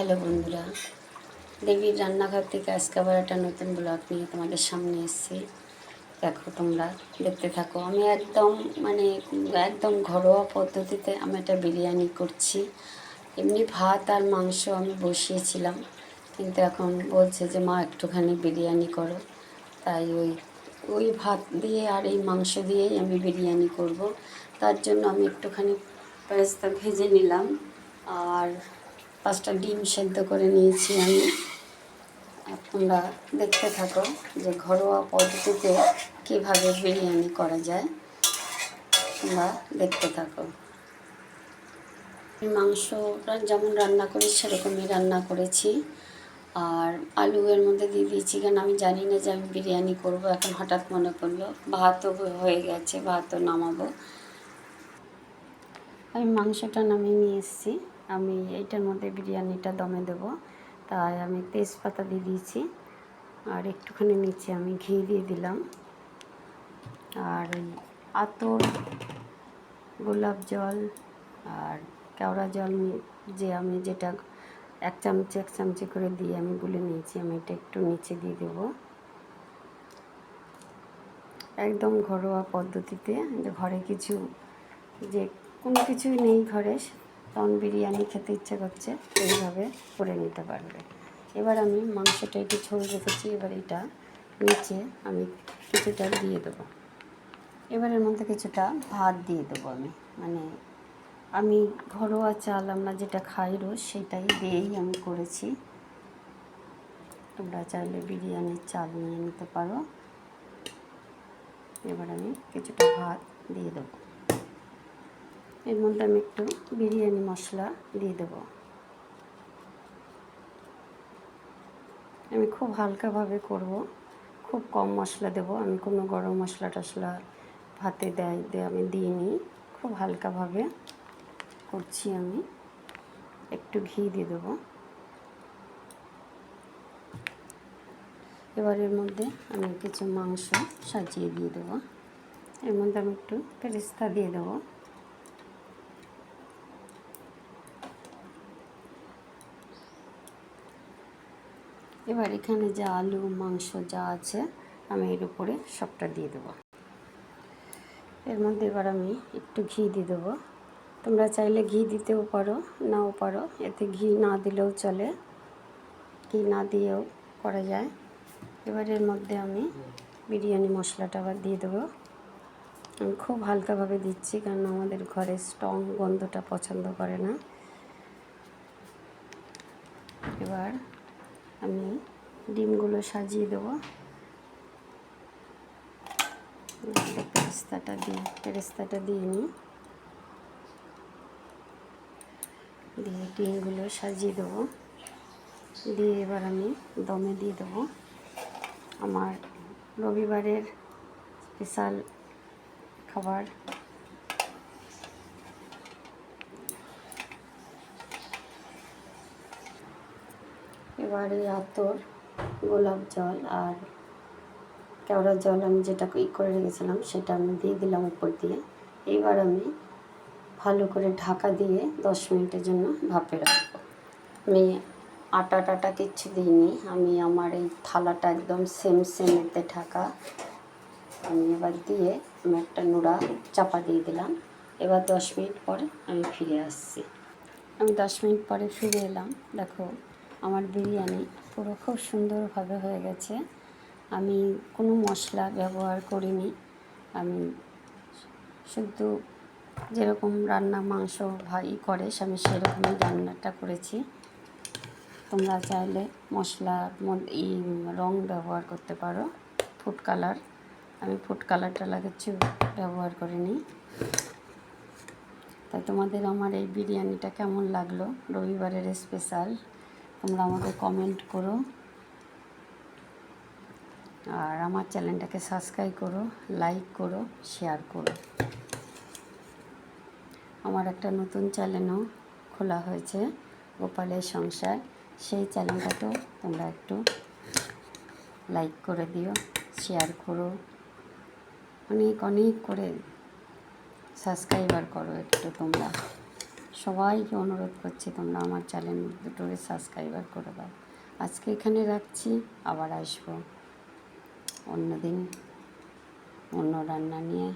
Hello বন্ধুরা, দেবীর রান্নাঘর থেকে আজকে আবার একটা নতুন ব্লগ নিয়ে তোমাদের সামনে এসেছি। দেখো, তোমরা দেখতে থাকো। আমি একদম ঘরোয়া পদ্ধতিতে আমি একটা বিরিয়ানি করছি। এমনি ভাত আর মাংস আমি বসিয়েছিলাম, কিন্তু এখন বলছে যে মা একটুখানি বিরিয়ানি করো। তাই ওই ভাত দিয়ে আর এই মাংস দিয়েই আমি বিরিয়ানি করব। তার জন্য আমি একটুখানি পেঁয়াজটা ভেজে নিলাম আর 5টা ডিম সেদ্ধ করে নিয়েছি আমি। তোমরা দেখতে থাকো যে ঘরোয়া পদ্ধতিতে কীভাবে বিরিয়ানি করা যায়, তোমরা দেখতে থাকো। মাংসটা যেমন রান্না করি সেরকমই রান্না করেছি, আর আলু এর মধ্যে দিয়ে দিয়েছি। কেন আমি জানি না যে আমি বিরিয়ানি করব, এখন হঠাৎ মনে পড়লো। ভাতও হয়ে গেছে, ভাতও নামাবো। আমি মাংসটা নামিয়ে নিয়ে এসেছি। আমি এইটার মধ্যে বিরিয়ানিটা দমে দেবো, তাই আমি তেজপাতা দিয়ে দিয়েছি আর একটুখানি নিচে আমি ঘি দিয়ে দিলাম। আর ওই আতর, গোলাপ জল আর কেওড়া জল আমি যেটা এক চামচি করে দিয়ে আমি গুলে নিয়েছি, আমি এটা একটু নিচে দিয়ে দেব। একদম ঘরোয়া পদ্ধতিতে, যে ঘরে কোনো কিছুই নেই ঘরে, তখন বিরিয়ানি খেতে ইচ্ছে করছে, এইভাবে করে নিতে পারবে। এবার আমি মাংসটা একটু ঝোল রেখেছি, এবার এটা নিচে আমি কিছুটা দিয়ে দেবো। এবার এর মধ্যে কিছুটা ভাত দিয়ে দেবো। আমি ঘরোয়া চাল আমরা যেটা খাই রোজ সেটাই দিয়েই আমি করেছি। তোমরা চাইলে বিরিয়ানির চাল নিয়ে নিতে পারো। এবার আমি কিছুটা ভাত দিয়ে দেবো। এর মধ্যে আমি একটু বিরিয়ানি মশলা দিয়ে দেবো। আমি খুব হালকাভাবে করব, খুব কম মশলা দেব। আমি কোনো গরম মশলা টশলা ভাতে আমি দিইনি, খুব হালকাভাবে করছি। আমি একটু ঘি দিয়ে দেবো। এবার এর মধ্যে আমি কিছু মাংস সাজিয়ে দিয়ে দেবো। এর মধ্যে আমি একটু পেরেস্তা দিয়ে দেবো। এবার এখানে যা আলু মাংস যা আছে আমি এর উপরে সবটা দিয়ে দেবো। এর মধ্যে এবার আমি একটু ঘি দিয়ে দেবো। তোমরা চাইলে ঘি দিতেও পারো, নাও পারো, এতে ঘি না দিলেও চলে, ঘি না দিয়েও করা যায়। এবার এর মধ্যে আমি বিরিয়ানি মশলাটা আবার দিয়ে দেবো। আমি খুব হালকাভাবে দিচ্ছি, কারণ আমাদের ঘরে স্ট্রং গন্ধটা পছন্দ করে না। এবার আমি ডিমগুলো সাজিয়ে দেবো। পেরেস্তাটা দিয়ে নিই, দিয়ে ডিমগুলো সাজিয়ে দেবো। দিয়ে এবার আমি দমে দিয়ে দেবো। আমার রবিবারের স্পেশাল খাবার। এবার এই আতর, গোলাপ জল আর কেওড়া জল আমি যেটা করে রেখেছিলাম সেটা আমি দিয়ে দিলাম উপর দিয়ে। এইবার আমি ভালো করে ঢাকা দিয়ে 10 মিনিটের জন্য ভাপে রাখবো। আমি আটা কিচ্ছু দিইনি, আমি আমার এই থালাটা একদম সেমেতে ঢাকা। আমি এবার দিয়ে আমি একটা নোড়া চাপা দিয়ে দিলাম। এবার 10 মিনিট পরে আমি ফিরে আসছি। আমি 10 মিনিট পরে ফিরে এলাম। দেখো, আমার বিরিয়ানি পুরো খুব সুন্দরভাবে হয়ে গেছে। আমি কোনো মশলা ব্যবহার করিনি, আমি শুধু যেরকম রান্না মাংস ভাই করে আমি সেরকমই রান্নাটা করেছি। তোমরা চাইলে মশলার রং ব্যবহার করতে পারো, ফুড কালার। আমি ফুড কালারটা কিছু ব্যবহার করিনি। তাই তোমাদের আমার এই বিরিয়ানিটা কেমন লাগলো, রবিবারের স্পেশাল, তোমরা আমাকে কমেন্ট করো। আর আমার চ্যানেলটাকে সাবস্ক্রাইব করো, লাইক করো, শেয়ার করো। আমার একটা নতুন চ্যানেলও খোলা হয়েছে, গোপালের সংসার। সেই চ্যানেলটাকেও তোমরা একটু লাইক করে দিও, শেয়ার করো, অনেক করে সাবস্ক্রাইবার করো একটু তোমরা। সবাইকে অনুরোধ করছি তোমরা আমার চ্যানেল দুটোরে সাবস্ক্রাইবার করে দাও। আজকে এখানে রাখছি, আবার আসবো অন্য দিন অন্য রান্না নিয়ে।